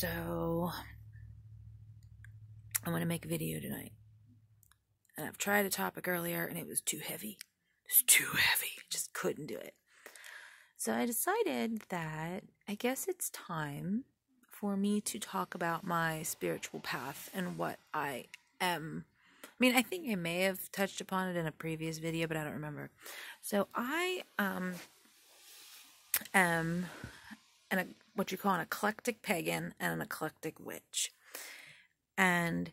So I'm going to make a video tonight. And I've tried a topic earlier and it was too heavy. It's too heavy. Just couldn't do it. So I decided that I guess it's time for me to talk about my spiritual path and what I am. I mean, I think I may have touched upon it in a previous video, but I don't remember. So I am what you call an eclectic pagan and an eclectic witch. And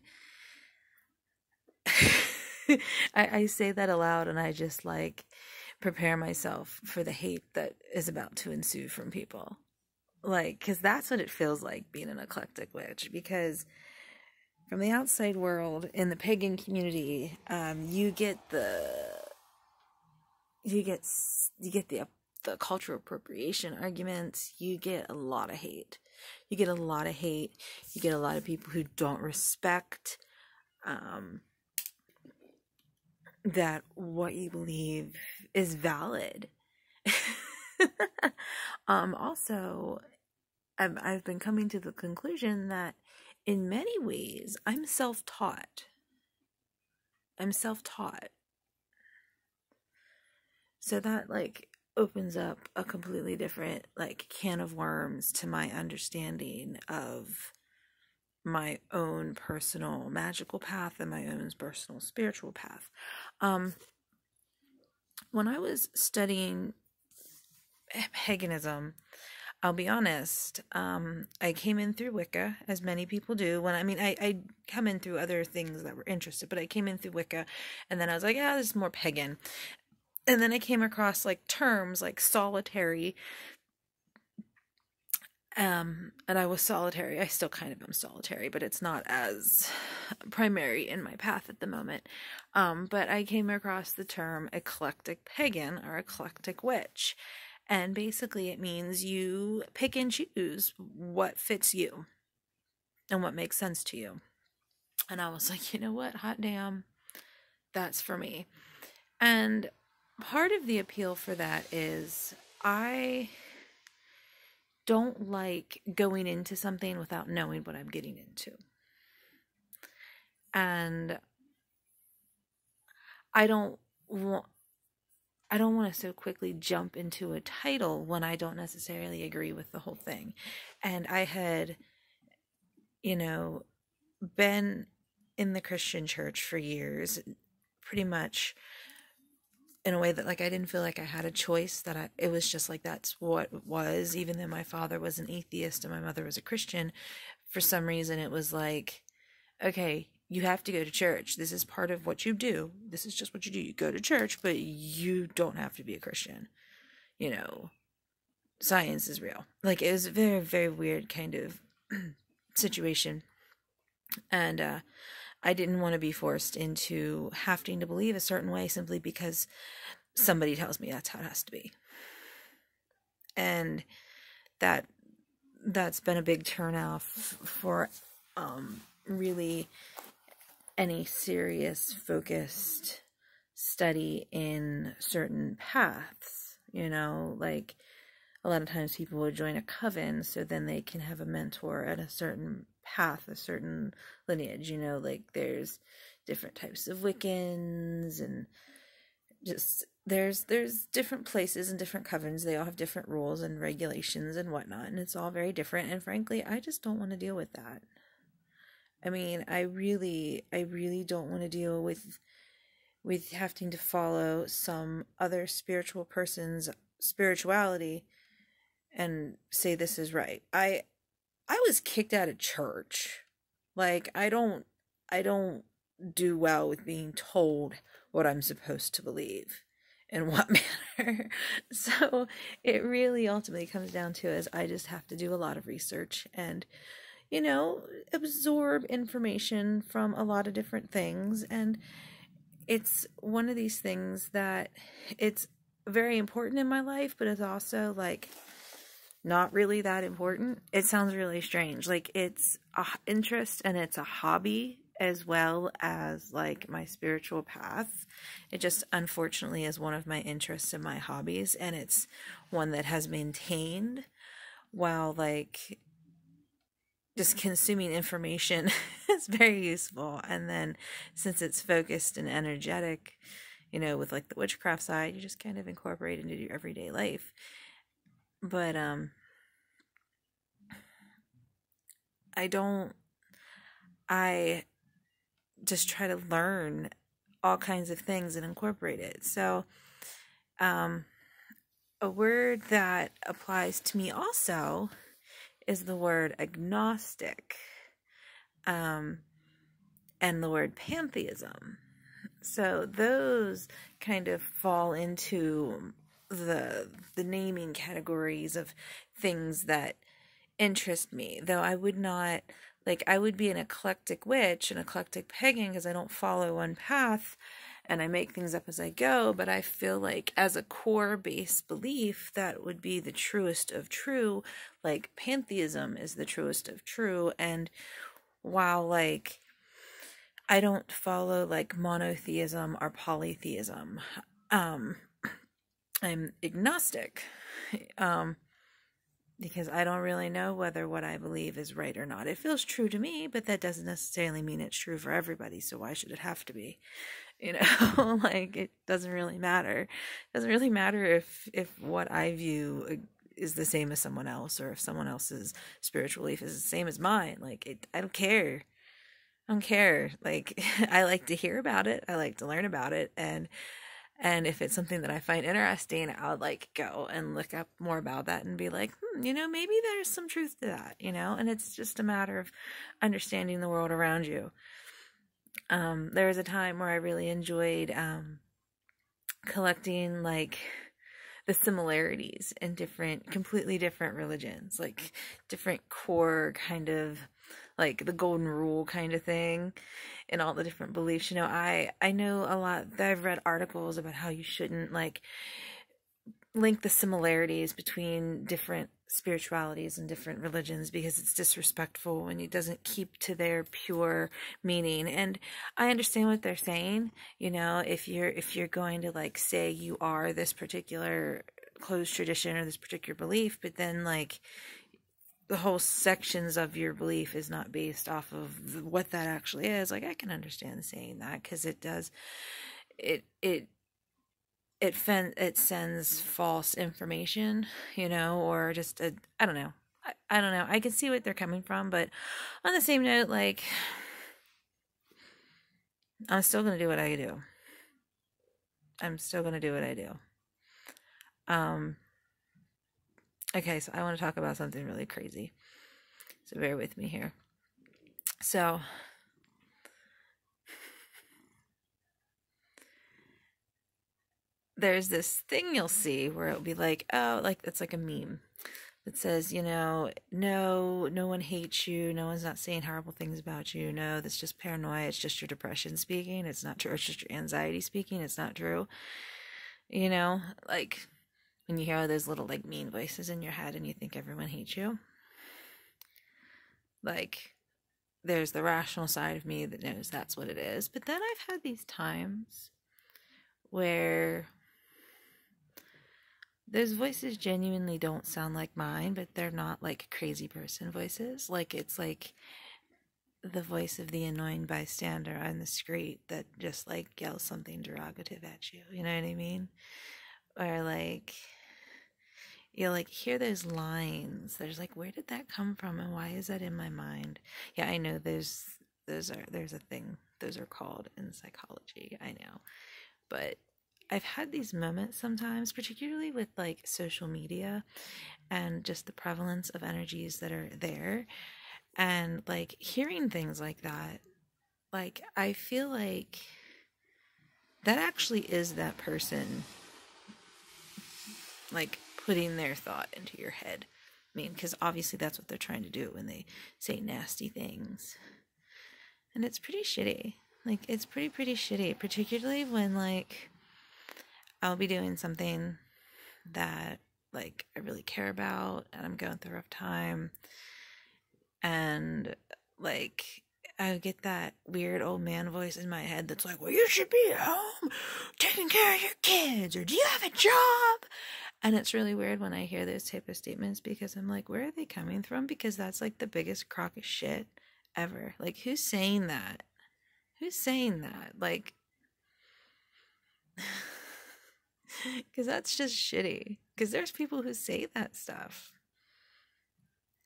I say that aloud and I just like prepare myself for the hate that is about to ensue from people. Like, because that's what it feels like being an eclectic witch. Because from the outside world, in the pagan community, you get the cultural appropriation arguments. You get a lot of hate. You get a lot of people who don't respect that what you believe is valid. Also, I've been coming to the conclusion that in many ways I'm self-taught. So that like opens up a completely different like can of worms to my understanding of my own personal magical path and my own personal spiritual path. When I was studying paganism, I'll be honest, I came in through Wicca, as many people do. I come in through other things that were interested, but I came in through Wicca, and then I was like, this is more pagan. And then I came across like terms like solitary, and I was solitary. I still kind of am solitary, but it's not as primary in my path at the moment. But I came across the term eclectic pagan or eclectic witch. And basically it means you pick and choose what fits you and what makes sense to you. And I was like, you know what? Hot damn, that's for me. And part of the appeal for that is I don't like going into something without knowing what I'm getting into. And I don't want to so quickly jump into a title when I don't necessarily agree with the whole thing. And I had, been in the Christian church for years, pretty much in a way that like I didn't feel like I had a choice, it was just like that's what it was. Even though my father was an atheist and my mother was a Christian, for some reason it was like, okay, you have to go to church. This is part of what you do. This is just what you do. You go to church, but you don't have to be a Christian. Science is real. Like, it was a very, very weird kind of situation. And I didn't want to be forced into having to believe a certain way simply because somebody tells me that's how it has to be. And that's been a big turnoff for really any serious focused study in certain paths. Like a lot of times people will join a coven so then they can have a mentor at a certain path, a certain lineage. Like there's different types of Wiccans, and just there's different places and different covens. They all have different rules and regulations and whatnot, and it's all very different. And frankly, I just don't want to deal with that. I mean, I really don't want to deal with having to follow some other spiritual person's spirituality and say this is right. I was kicked out of church. Like, I don't do well with being told what I'm supposed to believe in what manner. So it really ultimately comes down to is I just have to do a lot of research and absorb information from a lot of different things. And it's one of these things that it's very important in my life, but it's also like not really that important. It sounds really strange. Like, it's a interest and it's a hobby as well as like my spiritual path. It just unfortunately is one of my interests and my hobbies, and it's one that has maintained while like just consuming information is very useful. And then since it's focused and energetic, with like the witchcraft side, you just kind of incorporate into your everyday life. But I just try to learn all kinds of things and incorporate it. So a word that applies to me also is the word agnostic, and the word pantheism. So those kind of fall into the naming categories of things that interest me, though I would not, I would be an eclectic witch, an eclectic pagan, because I don't follow one path and I make things up as I go. But I feel like as a core base belief, that would be the truest of true. Like pantheism is the truest of true. And while I don't follow monotheism or polytheism, I'm agnostic, because I don't really know whether what I believe is right or not. It feels true to me, but that doesn't necessarily mean it's true for everybody. So why should it have to be? It doesn't really matter. It doesn't really matter if what I view is the same as someone else, or if someone else's spiritual belief is the same as mine. I don't care. I don't care. I like to hear about it. I like to learn about it. And if it's something that I find interesting, I'll go and look up more about that and be like, maybe there's some truth to that, and it's just a matter of understanding the world around you. There was a time where I really enjoyed collecting the similarities in completely different religions, different core kind of the golden rule kind of thing, and all the different beliefs. I know a lot. I've read articles about how you shouldn't link the similarities between different spiritualities and different religions, because it's disrespectful and it doesn't keep to their pure meaning. And I understand what they're saying. If you're going to say you are this particular closed tradition or this particular belief, but then the whole sections of your belief is not based off of what that actually is. I can understand saying that, because it does, it sends false information, or just I don't know. I don't know. I can see what they're coming from, but on the same note, I'm still going to do what I do. I'm still going to do what I do. Okay, so I want to talk about something really crazy. So bear with me here. So there's this thing you'll see where it'll be it's like a meme that says, no one hates you. No one's not saying horrible things about you. No, that's just paranoia. It's just your depression speaking. It's not true. It's just your anxiety speaking. It's not true. When you hear all those little mean voices in your head and you think everyone hates you, there's the rational side of me that knows that's what it is. But then I've had these times where those voices genuinely don't sound like mine, but they're not crazy person voices. It's the voice of the annoying bystander on the street that just yells something derogative at you. You know what I mean? Or you'll hear those lines. There's where did that come from, and why is that in my mind? Yeah, I know there's a thing. Those are called in psychology. I know. But I've had these moments sometimes, particularly with social media and just the prevalence of energies that are there, and hearing things like that, I feel that actually is that person putting their thought into your head. I mean, because obviously that's what they're trying to do when they say nasty things. And it's pretty shitty. It's pretty shitty, particularly when I'll be doing something that I really care about, and I'm going through a rough time, and I get that weird old man voice in my head that's well, you should be at home taking care of your kids, or do you have a job? And it's really weird when I hear those type of statements, because I'm like, where are they coming from? Because that's like the biggest crock of shit ever. Like, who's saying that? Who's saying that? Like, because that's just shitty. Because there's people who say that stuff.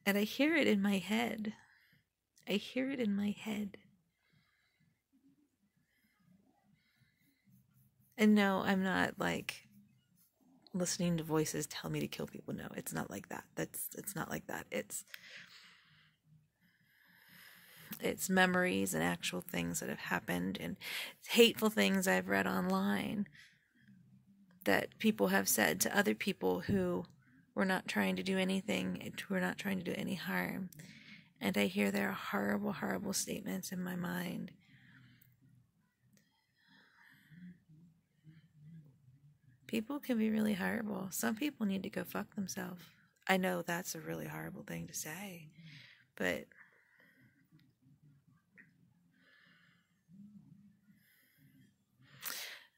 And I hear it in my head. I hear it in my head. And no, I'm not like listening to voices tell me to kill people. No, it's not like that. It's not like that. It's memories and actual things that have happened, and hateful things I've read online that people have said to other people who were not trying to do anything, who were not trying to do any harm. And I hear their horrible, horrible statements in my mind. People can be really horrible. Some people need to go fuck themselves. I know that's a really horrible thing to say, but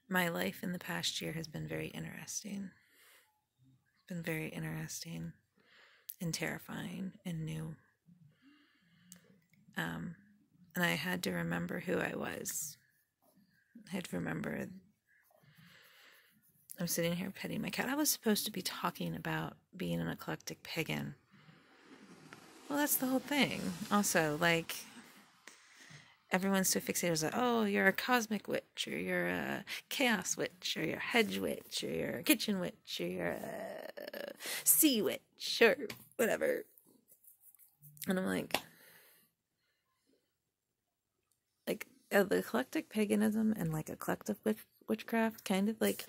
my life in the past year has been very interesting. It's been very interesting and terrifying and new. And I had to remember who I was. I had to remember. I'm sitting here petting my cat. I was supposed to be talking about being an eclectic pagan. Well, that's the whole thing. Also, like, everyone's so fixated as like, oh, you're a cosmic witch, or you're a chaos witch, or you're a hedge witch, or you're a kitchen witch, or you're a sea witch, or whatever. And I'm like the eclectic paganism and like eclectic witchcraft kind of like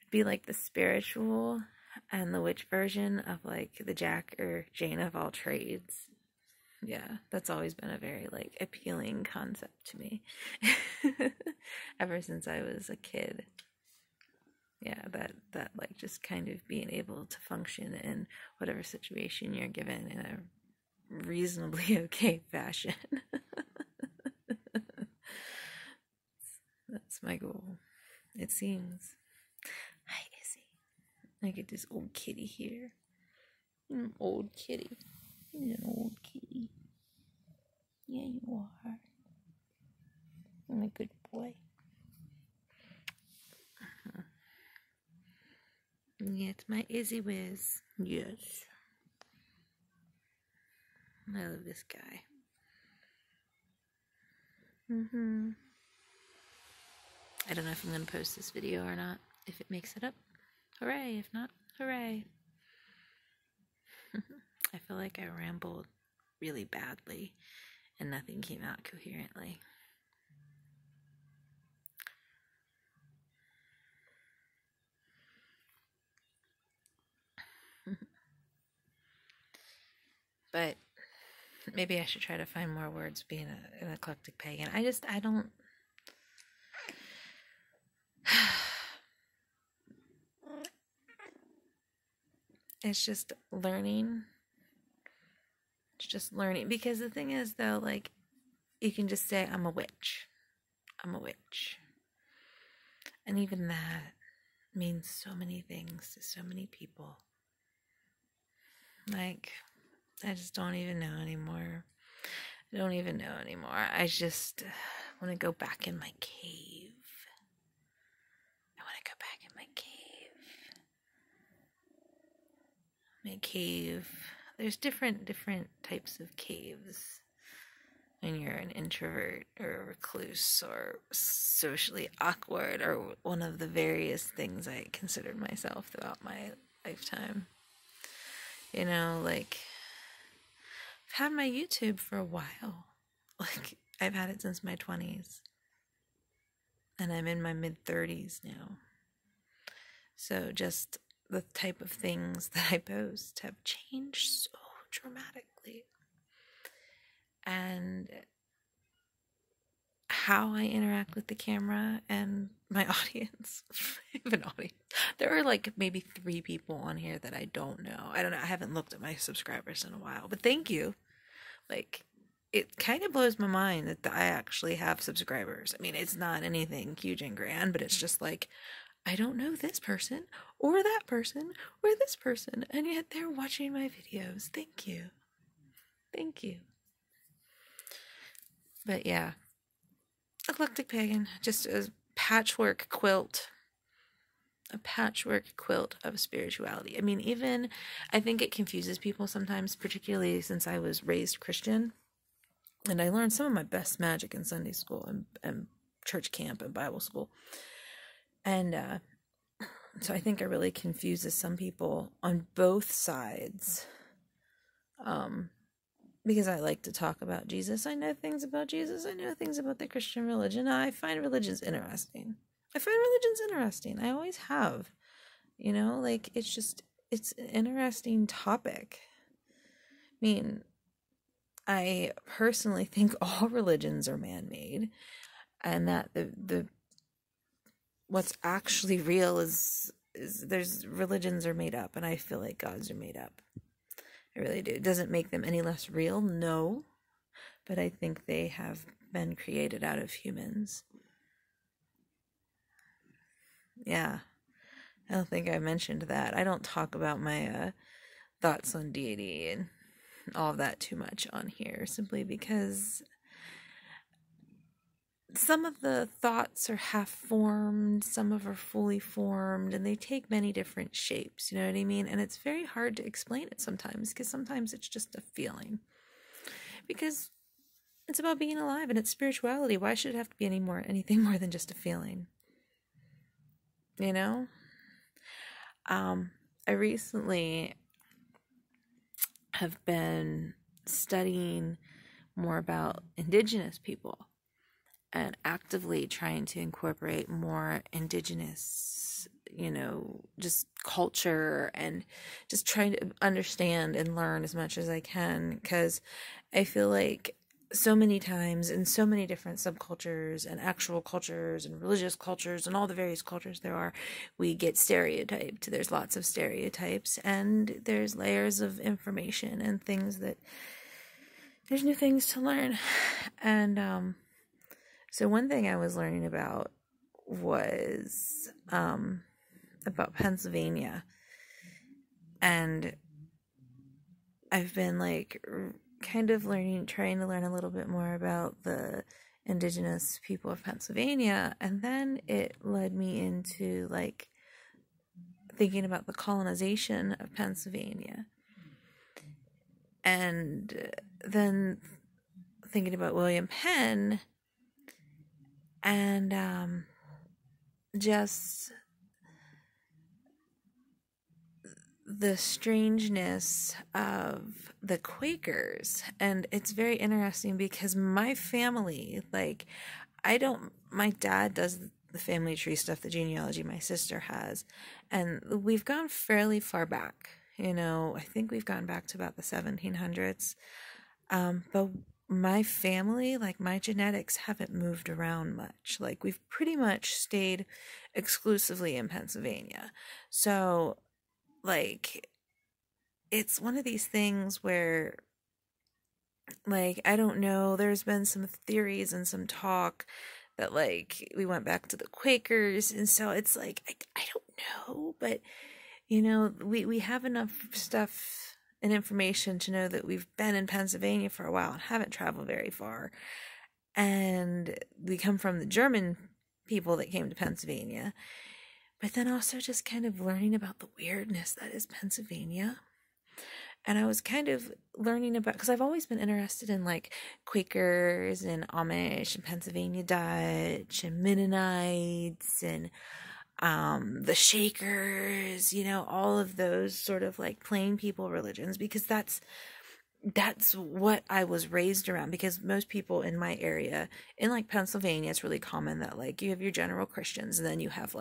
be like the spiritual and the witch version of like the Jack or Jane of all trades. Yeah, that's always been a very like appealing concept to me ever since I was a kid. Yeah, that like just kind of being able to function in whatever situation you're given in a reasonably okay fashion. That's my goal, it seems. Hi, Izzy. I get this old kitty here. Old kitty. You're an old kitty. Yeah, you are. I'm a good boy. Yeah, it's my Izzy Wiz. Yes. I love this guy. I don't know if I'm going to post this video or not. If it makes it up, hooray. If not, hooray. I feel like I rambled really badly and nothing came out coherently. But maybe I should try to find more words being an eclectic pagan. I don't... It's just learning. It's just learning. Because the thing is, though, like, you can just say, I'm a witch. I'm a witch. And even that means so many things to so many people. Like, I just don't even know anymore. I don't even know anymore. I just want to go back in my cave. I want to go back in my cave. My cave. There's different types of caves. When you're an introvert or a recluse or socially awkward or one of the various things I considered myself throughout my lifetime. You know, like, I've had my YouTube for a while. Like, I've had it since my 20s. And I'm in my mid-30s now. So just the type of things that I post have changed so dramatically. And how I interact with the camera and my audience. I have an audience. There are like maybe 3 people on here that I don't know. I don't know. I haven't looked at my subscribers in a while, but thank you. Like, it kind of blows my mind that I actually have subscribers. I mean, it's not anything huge and grand, but it's just like, I don't know this person, or that person or this person, and yet they're watching my videos. Thank you. Thank you. But yeah, Eclectic Pagan, just a patchwork quilt. A patchwork quilt of spirituality. I mean, even, I think it confuses people sometimes, particularly since I was raised Christian. And I learned some of my best magic in Sunday school and church camp and Bible school. And so I think it really confuses some people on both sides. Because I like to talk about Jesus. I know things about Jesus. I know things about the Christian religion. I find religions interesting. I always have. You know, like, it's an interesting topic. I mean, I personally think all religions are man-made, and that the what's actually real is there's religions are made up, and I feel like gods are made up. I really do. It doesn't make them any less real, no, but I think they have been created out of humans. Yeah, I don't think I mentioned that. I don't talk about my thoughts on deity and all of that too much on here, simply because some of the thoughts are half-formed, some of them are fully formed, and they take many different shapes, you know what I mean? And it's very hard to explain it sometimes, because sometimes it's just a feeling. Because it's about being alive, and it's spirituality. Why should it have to be anything more than just a feeling? You know? I recently have been studying more about indigenous people and actively trying to incorporate more indigenous, just culture, and just trying to understand and learn as much as I can, because I feel like so many times in so many different subcultures and actual cultures and religious cultures and all the various cultures there are, we get stereotyped. There's lots of stereotypes, and there's layers of information and things that there's new things to learn. And so one thing I was learning about was about Pennsylvania, and I've been kind of trying to learn a little bit more about the indigenous people of Pennsylvania, and then it led me into thinking about the colonization of Pennsylvania, and then thinking about William Penn, and just the strangeness of the Quakers. And it's very interesting because my family, my dad does the family tree stuff, the genealogy my sister has, and we've gone fairly far back. I think we've gone back to about the 1700s. But my family, my genetics haven't moved around much. We've pretty much stayed exclusively in Pennsylvania. So it's one of these things where, I don't know, there's been some theories and some talk that, we went back to the Quakers, and so it's I don't know, but, we have enough stuff and information to know that we've been in Pennsylvania for a while and haven't traveled very far, and we come from the German people that came to Pennsylvania. But then also just kind of learning about the weirdness that is Pennsylvania. And I was kind of learning about, because I've always been interested in Quakers and Amish and Pennsylvania Dutch and Mennonites and the Shakers, all of those sort of plain people religions, because that's what I was raised around. Because most people in my area, in Pennsylvania, it's really common that you have your general Christians, and then you have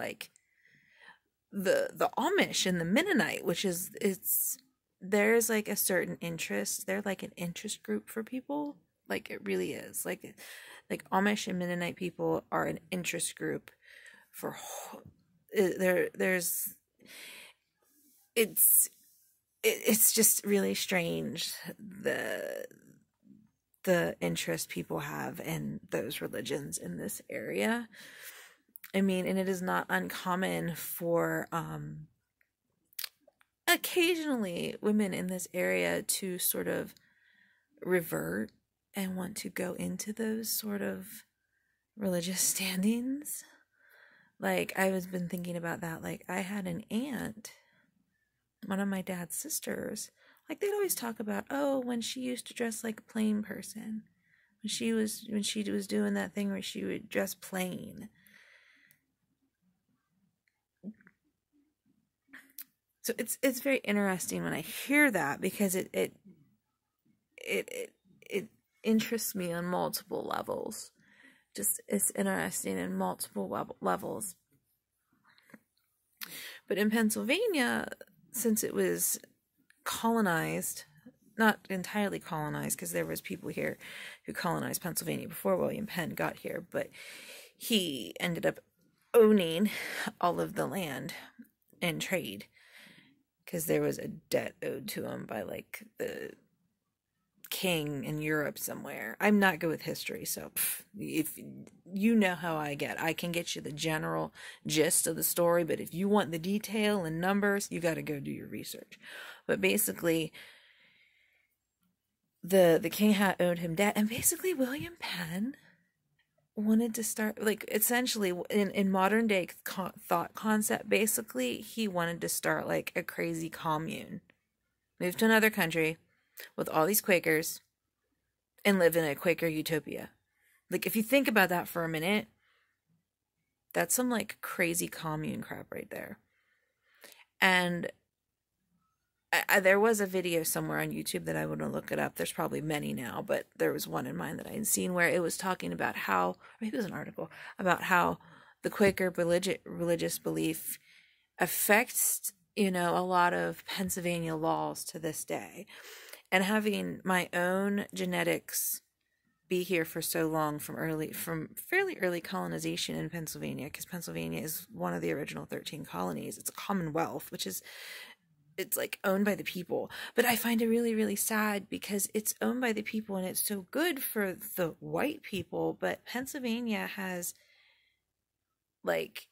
the Amish and the Mennonite, which is, there's a certain interest. They're an interest group for people. It really is. Amish and Mennonite people are an interest group for it's just really strange the interest people have in those religions in this area. I mean, and it is not uncommon for occasionally women in this area to sort of revert and want to go into those sort of religious standings. Like, I've been thinking about that. Like, I had an aunt, one of my dad's sisters, like, they'd always talk about, oh, when she used to dress like a plain person, when she was doing that thing where she would dress plain. So it's very interesting when I hear that, because it interests me on multiple levels. Just, it's interesting in multiple levels. But in Pennsylvania, since it was colonized, not entirely colonized, because there was people here who colonized Pennsylvania before William Penn got here, but he ended up owning all of the land and trade, because there was a debt owed to him by, like, the king in Europe somewhere. I'm not good with history, so if you know how I can get you the general gist of the story, but if you want the detail and numbers, you got to go do your research. But basically, the king had owed him debt, and basically William Penn wanted to start, like, essentially in modern day thought concept, basically he wanted to start like a crazy commune, move to another country with all these Quakers and live in a Quaker utopia. Like, if you think about that for a minute, that's some like crazy commune crap right there. And there was a video somewhere on YouTube that I want to look it up. There's probably many now, but there was one in mind that I had seen where it was talking about how, maybe it was an article, about how the Quaker religious belief affects, a lot of Pennsylvania laws to this day. And having my own genetics be here for so long from fairly early colonization in Pennsylvania, because Pennsylvania is one of the original 13 colonies. It's a commonwealth, which is, it's like owned by the people. But I find it really, really sad because it's owned by the people and it's so good for the white people. But Pennsylvania has, like,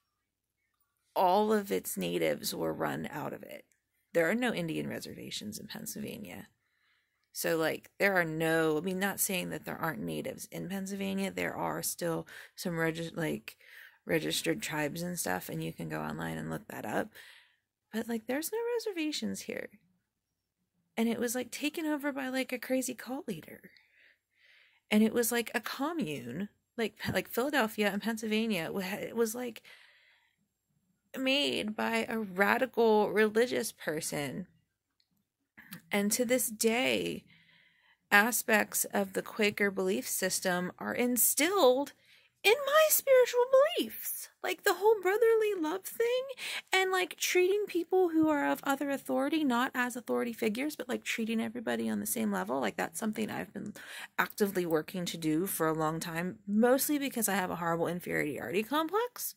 all of its natives were run out of it. There are no Indian reservations in Pennsylvania. So, like, there are no, not saying that there aren't natives in Pennsylvania. There are still some registered tribes and stuff, and you can go online and look that up. But, like, there's no reservations here. And it was, like, taken over by, like, a crazy cult leader. And it was, like, a commune. Like Philadelphia and Pennsylvania, it was, like, made by a radical religious person. And to this day, aspects of the Quaker belief system are instilled in my spiritual beliefs. Like the whole brotherly love thing, and like treating people who are of other authority not as authority figures, but like treating everybody on the same level. Like, that's something I've been actively working to do for a long time, mostly because I have a horrible inferiority complex.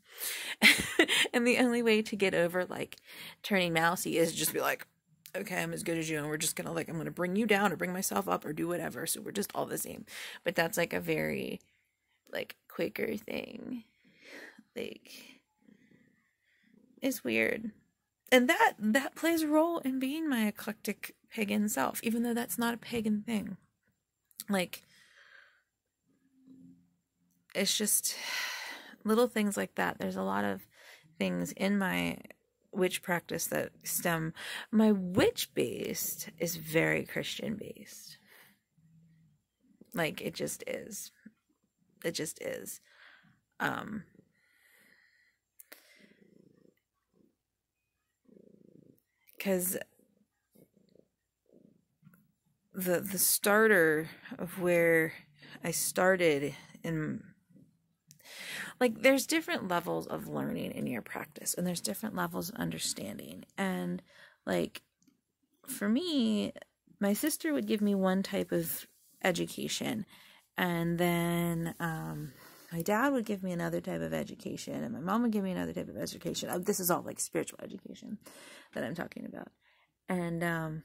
And the only way to get over, like, turning mousy is just be like, okay, I'm as good as you, and we're just gonna, like, I'm gonna bring you down or bring myself up or do whatever, so we're just all the same. But that's like a very, like, Quaker thing. Like, it's weird. And that plays a role in being my eclectic pagan self, even though that's not a pagan thing. Like, it's just little things like that. There's a lot of things in my witch practice that stem. My witch based is very Christian based. Like, it just is. It just is. Because the starter of where I started in, like, there's different levels of learning in your practice, and there's different levels of understanding. And, like, for me, my sister would give me one type of education, and then my dad would give me another type of education, and my mom would give me another type of education. This is all, like, spiritual education that I'm talking about. And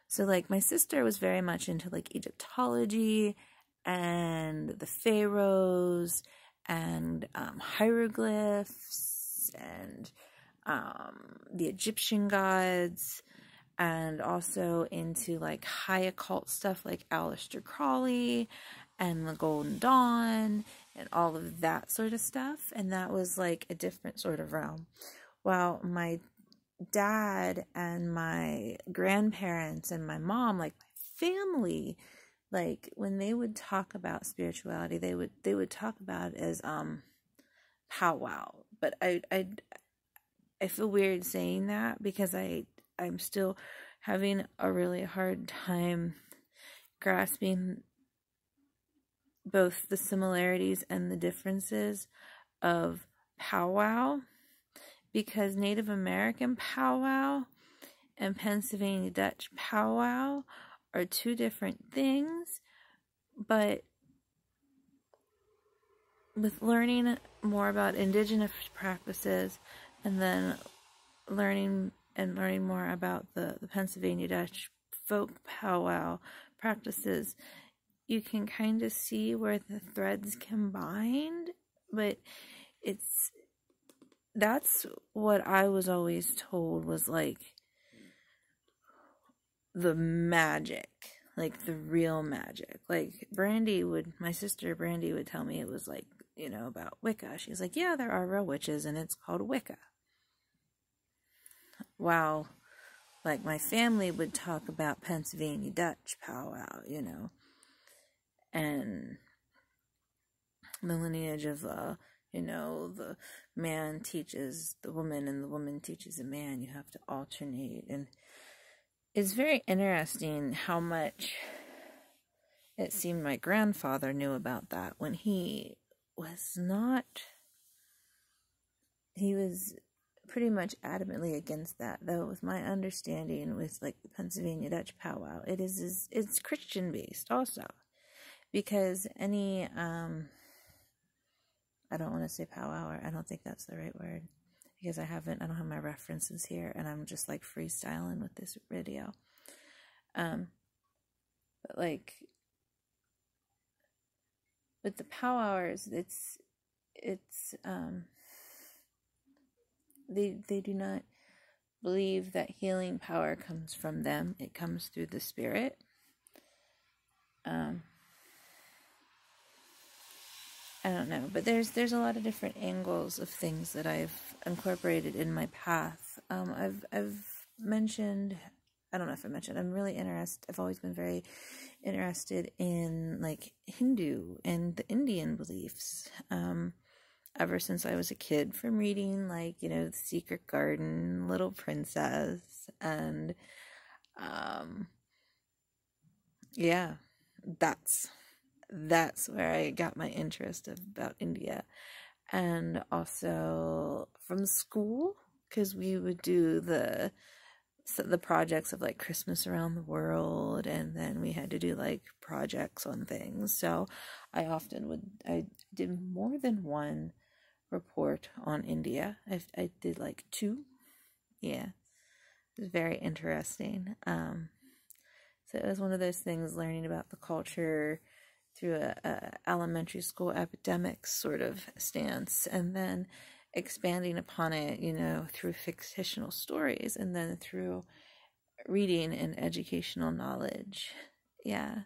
so, like, my sister was very much into, like, Egyptology and the pharaohs and hieroglyphs and the Egyptian gods, and also into like high occult stuff like Aleister Crowley and the Golden Dawn and all of that sort of stuff. And that was like a different sort of realm. While my dad and my grandparents and my mom, like my family, like when they would talk about spirituality, they would talk about it as powwow. But I feel weird saying that because I'm still having a really hard time grasping both the similarities and the differences of powwow, because Native American powwow and Pennsylvania Dutch powwow are two different things. But with learning more about indigenous practices and then learning more about the Pennsylvania Dutch folk powwow practices, you can kind of see where the threads combined. But that's what I was always told was like the magic, like the real magic. Like my sister Brandy would tell me it was like, about Wicca. She's like, yeah, there are real witches and it's called Wicca. Wow. Like my family would talk about Pennsylvania Dutch powwow, and the lineage of, the man teaches the woman and the woman teaches the man. You have to alternate. And it's very interesting how much it seemed my grandfather knew about that when he was pretty much adamantly against that, though with my understanding with like the Pennsylvania Dutch powwow, it's Christian based also, because any I don't want to say powwow, or I don't think that's the right word, because I don't have my references here and I'm just like freestyling with this video. But like with the powwowers, it's they do not believe that healing power comes from them. It comes through the spirit. I don't know, but there's a lot of different angles of things that I've incorporated in my path. I've mentioned, I don't know if I mentioned, I've always been very interested in like Hindu and the Indian beliefs. Ever since I was a kid, from reading like, The Secret Garden, Little Princess, and yeah, that's where I got my interest about India. And also from school, because we would do the projects of like Christmas around the world, and then we had to do like projects on things. So I did more than one report on India. I did like 2. Yeah, it was very interesting. So it was one of those things, learning about the culture through a elementary school academic sort of stance, and then expanding upon it, through fictional stories, and then through reading and educational knowledge. Yeah.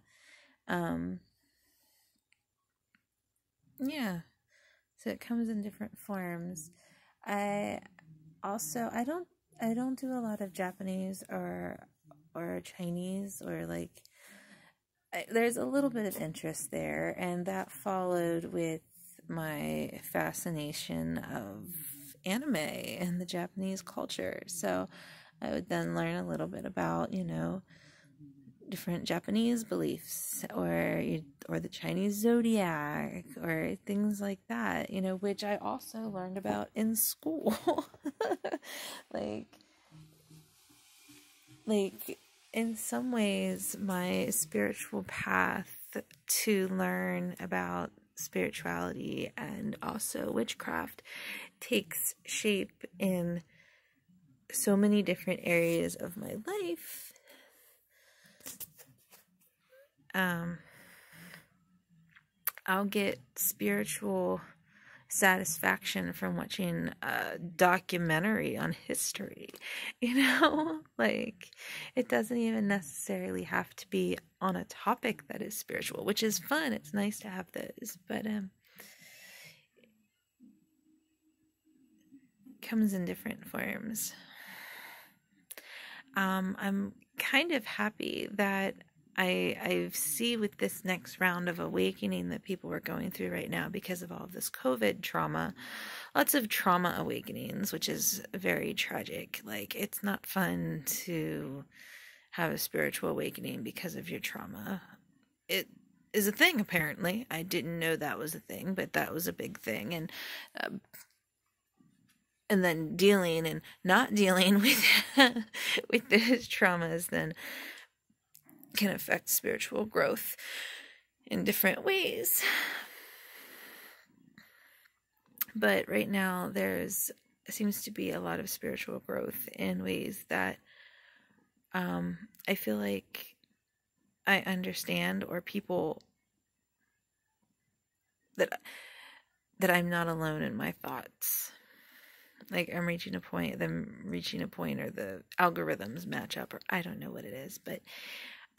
Yeah. So it comes in different forms. I don't do a lot of Japanese or Chinese, or like, there's a little bit of interest there, and that followed with my fascination of anime and the Japanese culture. So I would then learn a little bit about, different Japanese beliefs, or the Chinese zodiac, or things like that, which I also learned about in school. like in some ways, my spiritual path to learn about spirituality and also witchcraft takes shape in so many different areas of my life. I'll get spiritual satisfaction from watching a documentary on history, you know? Like, it doesn't even necessarily have to be on a topic that is spiritual, which is fun. It's nice to have those, but comes in different forms. I'm kind of happy that I see with this next round of awakening that people are going through right now because of all of this COVID trauma, lots of trauma awakenings, which is very tragic. Like, it's not fun to have a spiritual awakening because of your trauma. It is a thing, apparently. I didn't know that was a thing, but that was a big thing. And then dealing and not dealing with with those traumas then can affect spiritual growth in different ways. But right now seems to be a lot of spiritual growth in ways that I feel like I understand, or people that I'm not alone in my thoughts. Like, I'm reaching a point, or the algorithms match up, or I don't know what it is, but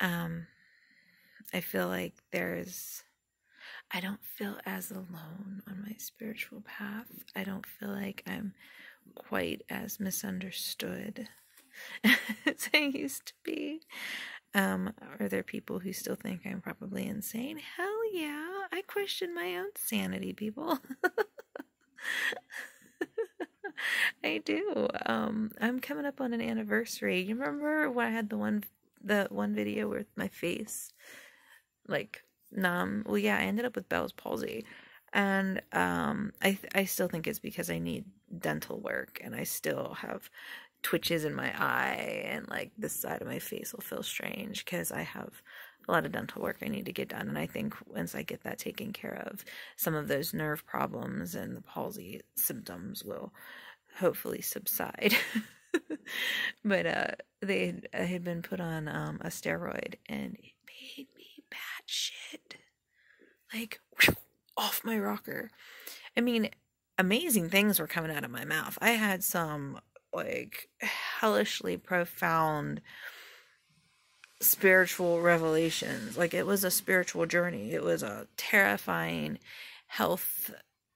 I feel like I don't feel as alone on my spiritual path. I don't feel like I'm quite as misunderstood as I used to be. Are there people who still think I'm probably insane? Hell yeah, I question my own sanity, people. I do. I'm coming up on an anniversary. You remember when I had the one video with my face like numb? Well, yeah, I ended up with Bell's palsy, and I still think it's because I need dental work, and I still have twitches in my eye, and like this side of my face will feel strange because I have a lot of dental work I need to get done. And I think once I get that taken care of, some of those nerve problems and the palsy symptoms will hopefully subside. But I had been put on a steroid, and it made me batshit, like, off my rocker. I mean, amazing things were coming out of my mouth. I had some like hellishly profound spiritual revelations. Like, it was a spiritual journey. It was a terrifying health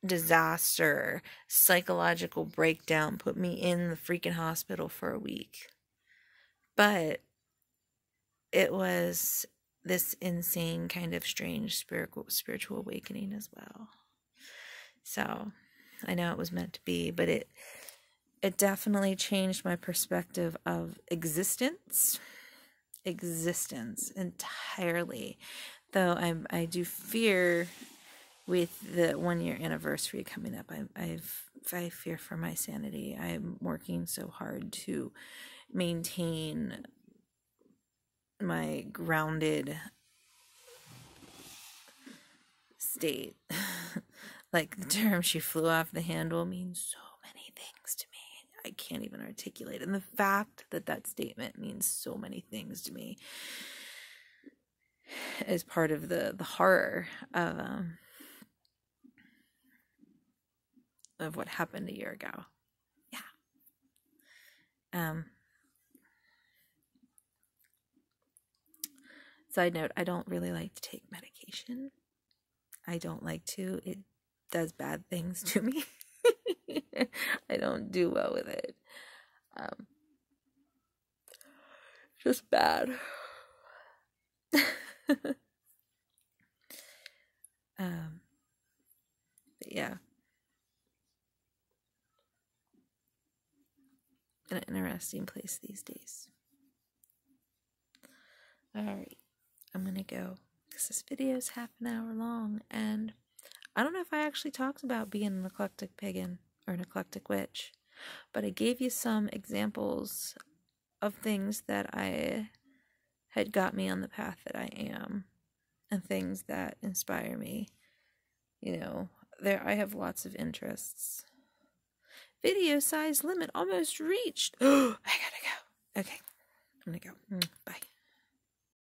disaster, psychological breakdown, put me in the freaking hospital for a week. But it was this insane kind of strange spiritual awakening as well. So I know it was meant to be, but it definitely changed my perspective of existence entirely. Though I do fear, with the 1 year anniversary coming up, I fear for my sanity. I'm working so hard to maintain my grounded state. Like, the term "she flew off the handle" means so many things to me. I can't even articulate it. And the fact that statement means so many things to me is part of the horror of what happened a year ago. Yeah. Side note, I don't really like to take medication. I don't like to. It does bad things to me. I don't do well with it. Just bad. But yeah. An interesting place these days. Alright, I'm gonna go because this video is half an hour long, and I don't know if I actually talked about being an eclectic pagan or an eclectic witch, but I gave you some examples of things that I had got me on the path that I am, and things that inspire me. You know, I have lots of interests. Video size limit almost reached. I gotta go. Okay, I'm gonna go. Bye.